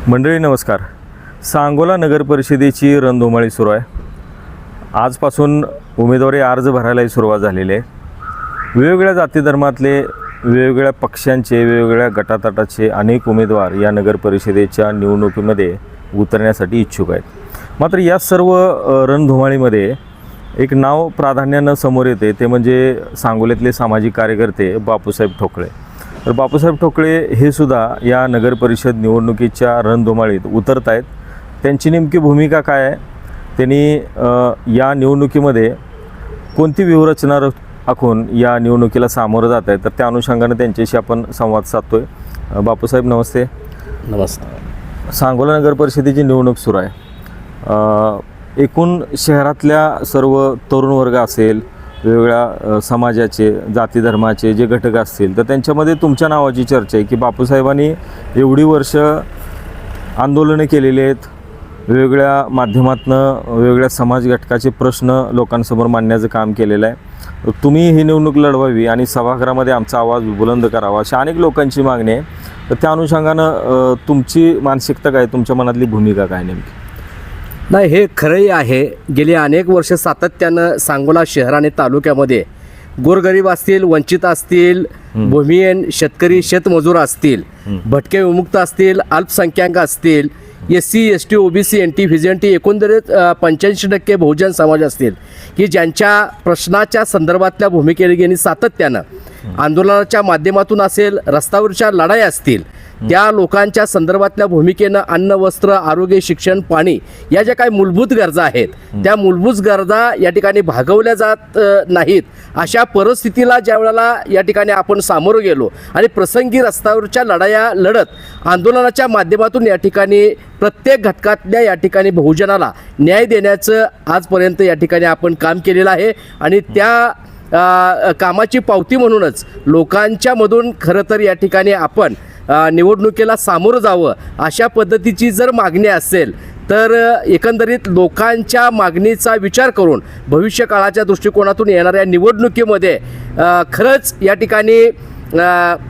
मंडळी नमस्कार. सांगोला नगर परिषदेची रणधुमाळी सुरू आहे. आजपासून उमेदवारी अर्ज भरायलाही सुरुवात झालेली आहे. वेगवेगळ्या जाती धर्मातले, वेगवेगळ्या पक्षांचे, वेगवेगळ्या गटातटाचे अनेक उमेदवार या नगर परिषदेच्या निवडणुकीमध्ये उतरण्यासाठी इच्छुक आहेत. मात्र या सर्व रणधुमाळीमध्ये एक नाव प्राधान्यानं समोर येते, ते म्हणजे सांगोल्यातले सामाजिक कार्यकर्ते बापूसाहेब ठोकळे. तर बापूसाहेब ठोकळे हे सुद्धा या नगर परिषद निवडणुकीच्या रणधुमाळीत उतरत आहेत. त्यांची नेमकी भूमिका काय आहे, त्यांनी या निवडणुकीमध्ये कोणती व्यूहरचना आखून या निवडणुकीला सामोरं जात आहे, तर त्या अनुषंगाने त्यांच्याशी आपण संवाद साधतो आहे. बापूसाहेब नमस्ते. नमस्कार. सांगोला नगर परिषदेची निवडणूक सुरू आहे. एकूण शहरातल्या सर्व तरुण वर्ग असेल, वेगवेगळ्या समाजाचे, जाती धर्माचे जे घटक असतील, तर त्यांच्यामध्ये तुमच्या नावाची चर्चा आहे की बापूसाहेबांनी एवढी वर्ष आंदोलनं केलेली आहेत, वेगवेगळ्या माध्यमातनं वेगवेगळ्या समाज घटकाचे प्रश्न लोकांसमोर मांडण्याचं काम केलेलं आहे. तुम्ही ही निवडणूक लढवावी आणि सभागृहामध्ये आमचा आवाज बुलंद करावा, अशा अनेक लोकांची मागणी आहे. तर त्या अनुषंगानं तुमची मानसिकता काय, तुमच्या मनातली भूमिका काय नेमकी? नाही, हे खरंही आहे. गेली अनेक वर्ष सातत्यानं सांगोला शहर आणि तालुक्यामध्ये गोरगरीब असतील, वंचित असतील, भूमिहीन शेतकरी, शेतमजूर असतील, भटके विमुक्त असतील, अल्पसंख्याक असतील, SC ST OBC NT VJNT एकंदरीत 85% बहुजन समाज असतील की ज्यांच्या प्रश्नाच्या संदर्भातल्या भूमिकेने सातत्यानं आंदोलनाच्या माध्यमातून असेल, रस्त्यावरच्या लढाई असतील, त्या लोकांच्या संदर्भातल्या भूमिकेनं अन्न, वस्त्र, आरोग्य, शिक्षण, पाणी या ज्या काही मूलभूत गरजा आहेत, त्या मूलभूत गरजा या ठिकाणी भागवल्या जात नाहीत. अशा परिस्थितीला ज्या वेळेला या ठिकाणी आपण सामोरं गेलो आणि प्रसंगी रस्त्यावरच्या लढाया लढत आंदोलनाच्या माध्यमातून या ठिकाणी प्रत्येक घटकातल्या या ठिकाणी बहुजनाला न्याय देण्याचं आजपर्यंत या ठिकाणी आपण काम केलेलं आहे. आणि त्या कामाची पावती म्हणूनच लोकांच्यामधून खरं तर या ठिकाणी आपण निवडणुकीला सामोरं जावं, अशा पद्धतीची जर मागणी असेल तर एकंदरीत लोकांच्या मागणीचा विचार करून भविष्यकाळाच्या दृष्टिकोनातून येणाऱ्या निवडणुकीमध्ये खरंच या ठिकाणी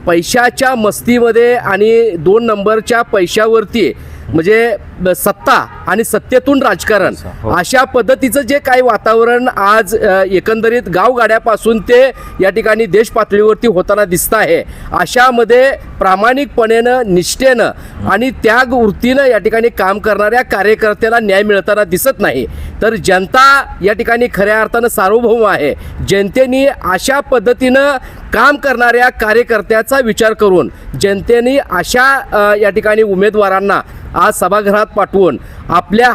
पैशाच्या मस्तीमध्ये आणि 2 नंबरच्या पैशावरती म्हणजे सत्ता आणि सत्तेतून राजकारण, अशा पद्धतीचं जे काही वातावरण आज एकंदरीत गावगाड्यापासून ते या ठिकाणी देश पातळीवरती होताना दिसतं आहे, अशामध्ये प्रामाणिकपणेनं, निष्ठेनं आणि त्याग वृत्तीनं या ठिकाणी काम करणाऱ्या कार्यकर्त्याला न्याय मिळताना दिसत नाही. तर जनता या ठिकाणी खऱ्या अर्थानं सार्वभौम आहे. जनतेने अशा पद्धतीनं काम करणाऱ्या कार्यकर्त्याचा विचार करून जनतेने अशा या ठिकाणी उमेदवारांना आज सभागृहात पाठवून आपल्या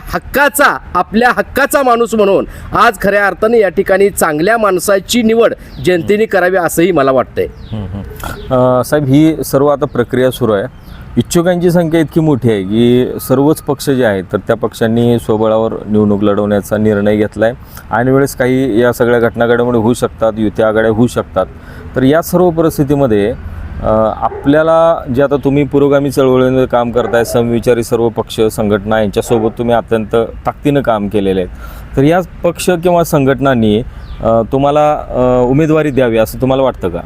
हक्काचा माणूस म्हणून आज खऱ्या अर्थाने या ठिकाणी चांगल्या माणसाची निवड जनतेने करावी असंही मला वाटतंय. साहेब, ही सर्व आता प्रक्रिया सुरू आहे. इच्छुकांची संख्या इतकी मोठी आहे की सर्वच पक्ष जे आहेत तर त्या पक्षांनी स्वबळावर निवडणूक लढवण्याचा निर्णय घेतला आहे. आणि वेळेस काही या सगळ्या घटना घडामोडी होऊ शकतात, युती आघाड्या होऊ शकतात. तर या सर्व परिस्थितीमध्ये आपल्याला जे आता तुम्ही पुरोगामी चळवळीमध्ये काम करताय, समविचारी सर्व पक्ष संघटना यांच्यासोबत तुम्ही अत्यंत ताकदीनं काम केलेलं आहे, तर या पक्ष किंवा संघटनांनी तुम्हाला उमेदवारी द्यावी असं तुम्हाला वाटतं का?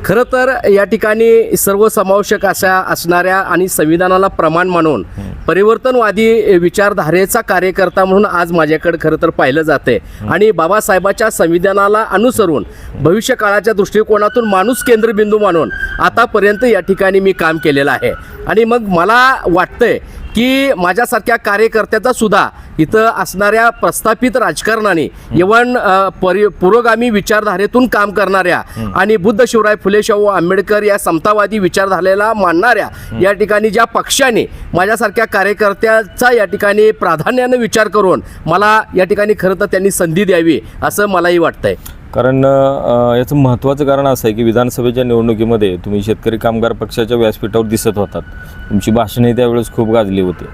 खरं तर या ठिकाणी सर्वसमावेशक अशा असणाऱ्या आणि संविधानाला प्रमाण मानून परिवर्तनवादी विचारधारेचा कार्यकर्ता म्हणून आज माझ्याकडे खरं तर पाहिलं जाते. आणि बाबासाहेबाच्या संविधानाला अनुसरून भविष्य काळाच्या दृष्टिकोनातून माणूस केंद्रबिंदू मानून आतापर्यंत या ठिकाणी मी काम केलेलं आहे. आणि मग मला वाटतंय की माझ्यासारख्या कार्यकर्त्याचा सुद्धा इथं असणाऱ्या प्रस्थापित राजकारणाने इव्हन पुरोगामी विचारधारेतून काम करणाऱ्या आणि बुद्ध, शिवराय फुले, शाहू आंबेडकर या समतावादी विचारधारेला मानणाऱ्या या ठिकाणी ज्या पक्षाने माझ्यासारख्या कार्यकर्त्याचा या ठिकाणी प्राधान्यानं विचार करून मला या ठिकाणी खरं तर त्यांनी संधी द्यावी असं मलाही वाटतंय. कारण याचं महत्त्वाचं कारण असं आहे की विधानसभेच्या निवडणुकीमध्ये तुम्ही शेतकरी कामगार पक्षाच्या व्यासपीठावर दिसत होतात, तुमची भाषणे त्यावेळेस खूप गाजली होती.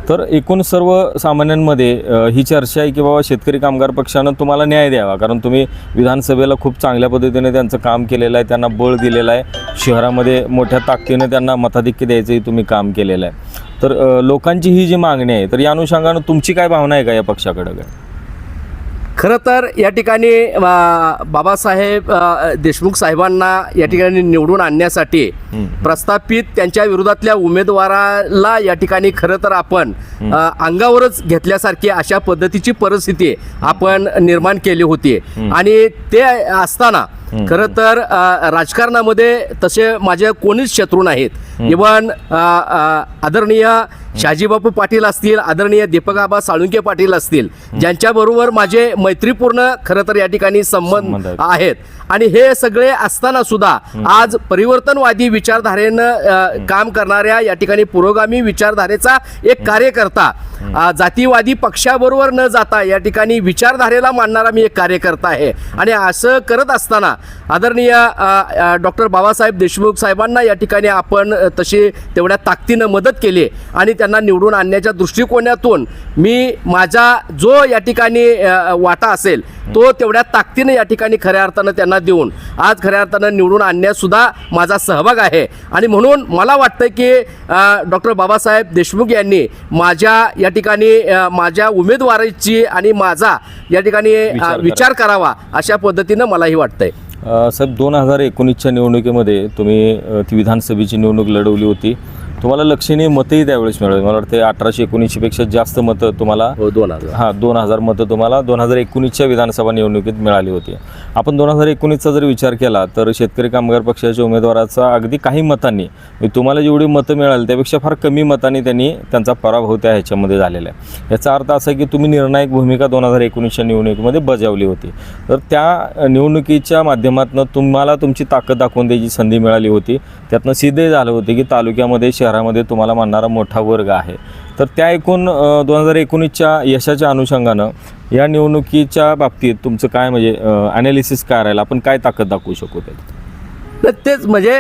तर एकूण सर्वसामान्यांमध्ये ही चर्चा आहे की बाबा शेतकरी कामगार पक्षानं तुम्हाला न्याय द्यावा, कारण तुम्ही विधानसभेला खूप चांगल्या पद्धतीने त्यांचं काम केलेलं आहे, त्यांना बळ दिलेलं आहे, शहरामध्ये मोठ्या ताकदीनं त्यांना मताधिक्य द्यायचंही तुम्ही काम केलेलं आहे. तर लोकांची ही जी मागणी आहे, तर या अनुषंगानं तुमची काय भावना आहे का या पक्षाकडं? काय खरं तर या ठिकाणी बाबासाहेब देशमुख साहेबांना या ठिकाणी निवडून आणण्यासाठी प्रस्थापित त्यांच्या विरोधातल्या उमेदवाराला या ठिकाणी खरं तर आपण अंगावरच घेतल्यासारखी अशा पद्धतीची परिस्थिती आपण निर्माण केली होती. आणि ते असताना खरं तर राजकारणामध्ये तसे माझे कोणीच शत्रू नाहीत. इव्हन आदरणीय शहाजीबापू पाटील असतील, आदरणीय दीपकआबा साळुंके पाटील असतील, ज्यांच्याबरोबर माझे मैत्रीपूर्ण खरं तर या ठिकाणी संबंध आहेत. आणि हे सगळे असताना सुद्धा आज परिवर्तनवादी विचारधारेनं काम करणाऱ्या या ठिकाणी पुरोगामी विचारधारेचा एक कार्यकर्ता, जातीवादी पक्षाबरोबर न जाता या ठिकाणी विचारधारेला मानणारा मी एक कार्यकर्ता आहे. आणि असं करत असताना आदरणीय डॉक्टर बाबासाहेब देशमुख साहेबांना या ठिकाणी आपण तशी तेवढ्या ताकदीनं मदत केली आणि त्यांना निवडून आणण्याच्या दृष्टिकोनातून मी माझा जो या ठिकाणी वाटा असेल तो तेवढ्या ताकदीनं या ठिकाणी खऱ्या अर्थानं त्यांना देऊन आज खऱ्या अर्थानं निवडून आणण्यात सुद्धा माझा सहभाग आहे. आणि म्हणून मला वाटतं की डॉक्टर बाबासाहेब देशमुख यांनी माझ्या या ठिकाणी माझ्या उमेदवारीची आणि माझा या ठिकाणी विचार करावा अशा पद्धतीनं मलाही वाटतंय. साहेब 2019च्या निवडणुकीमध्ये तुम्ही ती विधानसभेची निवडणूक लढवली होती. तुम्हाला लक्षणीय मतही त्यावेळेस मिळाली. मला वाटते 1819 पेक्षा जास्त मतं तुम्हाला 2000 मतं तुम्हाला 2019च्या विधानसभा निवडणुकीत मिळाली होती. आपण 2019चा जर विचार केला तर शेतकरी कामगार पक्षाच्या उमेदवाराचा अगदी काही मतांनी तुम्हाला जेवढी मतं मिळाली त्यापेक्षा फार कमी मतांनी त्यांचा पराभव त्या ह्याच्यामध्ये झालेला आहे. याचा अर्थ असा की तुम्ही निर्णायक भूमिका 2019च्या निवडणुकीमध्ये बजावली होती. तर त्या निवडणुकीच्या माध्यमातून तुम्हाला तुमची ताकद दाखवून द्यायची संधी मिळाली होती. त्यातनं सिद्धही झालं होते की तालुक्यामध्ये शहरामध्ये तुम्हाला मानणारा मोठा वर्ग आहे. तर त्या एकूण 2019च्या यशाच्या अनुषंगानं या निवडणुकीच्या बाबतीत तुमचं काय म्हणजे ॲनालिसिस काय राहील, आपण काय ताकद दाखवू शकू त्यात? तेच म्हणजे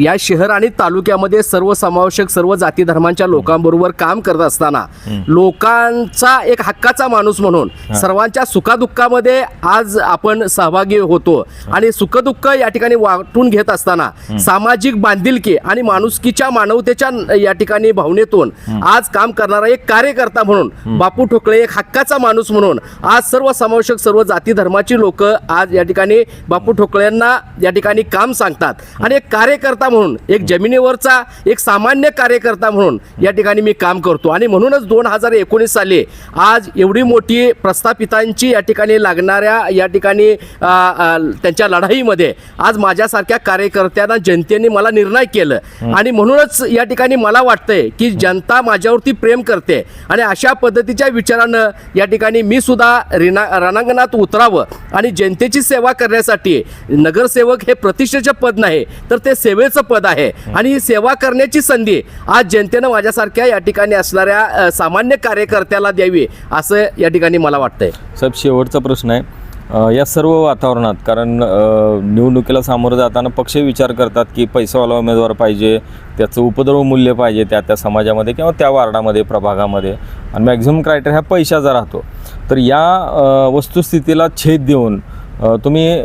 या शहर आणि तालुक्यामध्ये सर्वसमावेशक सर्व जाती धर्मांच्या लोकांबरोबर काम करत असताना लोकांचा एक हक्काचा माणूस म्हणून सर्वांच्या सुखादुःखामध्ये आज आपण सहभागी होतो. आणि सुखदुःख या ठिकाणी वाटून घेत असताना सामाजिक बांधिलकी आणि माणुसकीच्या मानवतेच्या या ठिकाणी भावनेतून आज काम करणारा एक कार्यकर्ता म्हणून बापू ठोकळे एक हक्काचा माणूस म्हणून आज सर्वसमावेशक सर्व जाती धर्माची लोक आज या ठिकाणी बापू ठोकळेंना या ठिकाणी काम सांगतात. आणि एक कार्यकर्ता म्हणून एक जमिनीवरचा एक सामान्य कार्यकर्ता म्हणून या ठिकाणी मी काम करतो. आणि म्हणूनच 2019 साली आज एवढी मोठी प्रस्थापितांची या ठिकाणी लागणाऱ्या या ठिकाणी त्यांच्या लढाईमध्ये आज माझ्यासारख्या कार्यकर्त्यांना जनतेने मला निर्णायक केलं. आणि म्हणूनच या ठिकाणी मला वाटतंय की जनता माझ्यावरती प्रेम करते. आणि अशा पद्धतीच्या विचारानं या ठिकाणी मी सुद्धा रणांगणात उतरावं आणि जनतेची सेवा करण्यासाठी. नगरसेवक हे प्रतिष्ठेचं पद नाही तर ते सेवेचं पद आहे. आणि ही सेवा करण्याची संधी आज जनतेनं माझ्यासारख्या या ठिकाणी असणाऱ्या सामान्य कार्यकर्त्याला द्यावी असं या ठिकाणी मला वाटतंय. साहेब शेवटचा प्रश्न आहे, या सर्व वातावरणात कारण निवडणुकीला सामोरं जाताना पक्ष विचार करतात की पैसावाला उमेदवार पाहिजे, त्याचं उपद्रव मूल्य पाहिजे त्या समाजामध्ये किंवा त्या वार्डामध्ये प्रभागामध्ये, आणि मॅक्झिमम क्रायटेरिया हा पैशाचा राहतो. तर या वस्तुस्थितीला छेद देऊन तुम्ही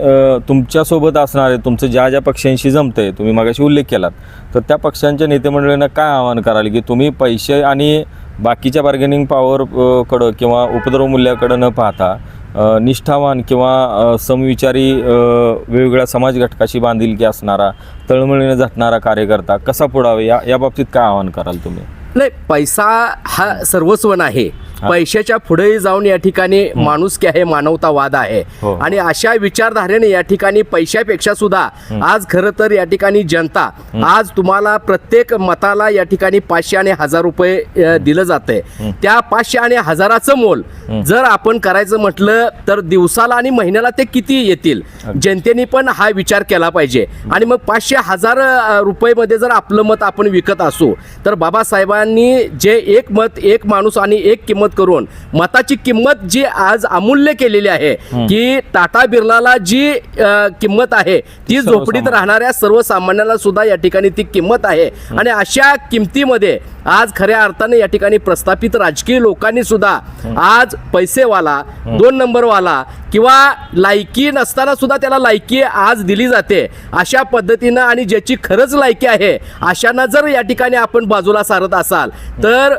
तुमच्यासोबत असणारे तुमचं ज्या पक्षांशी जमतंय, तुम्ही मागाशी उल्लेख केलात, तर त्या पक्षांच्या नेतेमंडळींना काय आवाहन कराल की तुम्ही पैसे आणि बाकीच्या बार्गेनिंग पॉवरकडं किंवा उपद्रव मूल्याकडं न पाहता निष्ठावान किंवा समविचारी वेगवेगळ्या समाज घटकाशी बांधिलकी असणारा तळमळीने झटणारा कार्यकर्ता कसा पुढावे या बाबतीत काय आवाहन कराल तुम्ही? नाही, पैसा हा सर्वस्व नाही. पैशाच्या पुढे जाऊन या ठिकाणी माणुसकी आहे, मानवतावाद आहे. आणि अशा विचारधारेने या ठिकाणी पैशापेक्षा सुद्धा आज खरं तर या ठिकाणी जनता आज तुम्हाला प्रत्येक मताला या ठिकाणी 500 आणि 1000 रुपये दिलं जाते. त्या 500 आणि 1000चं मोल जर आपण करायचं म्हटलं तर दिवसाला आणि महिन्याला ते किती येतील, जनतेने पण हा विचार केला पाहिजे. आणि मग 500-1000 रुपयेमध्ये जर आपलं मत आपण विकत असू तर बाबासाहेबांनी जे एक मत, एक माणूस आणि एक किंमत करून मताची किंमत जी आज अमूल्य केलेली आहे की टाटा बिर्लाला जी किंमत आहे ती झोपडीत राहणाऱ्या सर्वसामान्याला सुद्धा या ठिकाणी ती किंमत आहे. आणि अशा किमतीमध्ये आज खऱ्या अर्थाने या ठिकाणी प्रस्थापित राजकीय लोकांनी सुद्धा आज पैसेवाला, 2 नंबरवाला किंवा लायकी नसताना सुद्धा त्याला लायकी आज दिली जाते. अशा पद्धतीनं आणि ज्याची खरंच लायकी आहे अशांना जर या ठिकाणी आपण बाजूला सारत असाल तर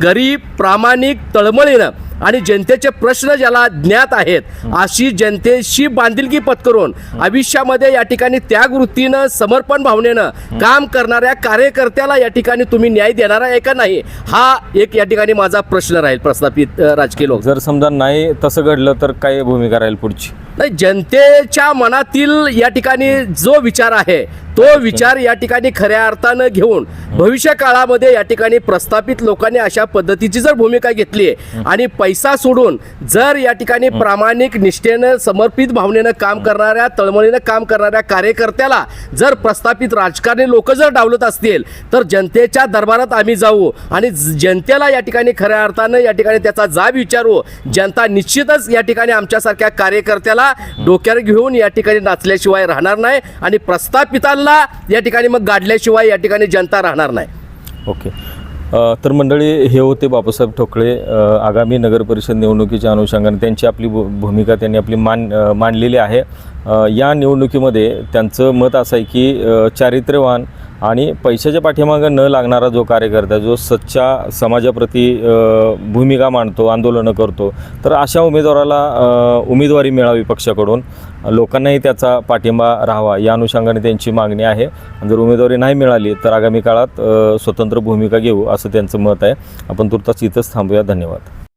गरीब, प्रामाणिक, तळमळीनं आणि जनतेचे प्रश्न ज्याला ज्ञात आहेत अशी जनतेशी बांधिलकी पत्करून आयुष्यामध्ये या ठिकाणी त्याग वृत्तीनं समर्पण भावनेनं काम करणाऱ्या कार्यकर्त्याला या ठिकाणी तुम्ही न्याय देणार आहे का नाही, हा एक या ठिकाणी माझा प्रश्न राहील प्रस्थापित राजकीय लोक. जर समजा नाही तसं घडलं तर काय भूमिका राहील पुढची? नाही, जनतेच्या मनातील या ठिकाणी जो विचार आहे तो विचार या ठिकाणी खऱ्या अर्थानं घेऊन भविष्य काळामध्ये या ठिकाणी प्रस्थापित लोकांनी अशा पद्धतीची जर भूमिका घेतली आणि पैसा सोडून जर या ठिकाणी प्रामाणिक निष्ठेनं समर्पित भावनेनं काम करणाऱ्या तळमळीनं काम करणाऱ्या कार्यकर्त्याला जर प्रस्थापित राजकारणी लोक जर डावलत असतील तर जनतेच्या दरबारात आम्ही जाऊ आणि जनतेला या ठिकाणी खऱ्या अर्थानं या ठिकाणी त्याचा जाब विचारू. जनता निश्चितच या ठिकाणी आमच्यासारख्या कार्यकर्त्याला डोक्यावर घेऊन या ठिकाणी नाचल्याशिवाय राहणार नाही आणि प्रस्थापितांना या ठिकाणी मग गाडल्याशिवाय या ठिकाणी जनता राहणार नाही. ओके. तर मंडळी, हे होते बापूसाहेब ठोकळे. आगामी नगर परिषद निवडणुकीच्या अनुषंगाने त्यांची आपली भूमिका त्यांनी आपली मांडलेली आहे. या निवडणुकीमध्ये त्यांचं मत असं आहे की चारित्र्यवान आणि पैशाच्या पाठीमागं न लागणारा जो कार्यकर्ता, जो सच्चा समाजाप्रती भूमिका मांडतो, आंदोलनं करतो, तर अशा उमेदवाराला उमेदवारी मिळावी पक्षाकडून. लोकांनाही त्याचा पाठिंबा राहावा या अनुषंगाने त्यांची मागणी आहे. जर उमेदवारी नाही मिळाली तर आगामी काळात स्वतंत्र भूमिका घेऊ असं त्यांचं मत आहे. आपण तुर्तास इथंच थांबूया. धन्यवाद.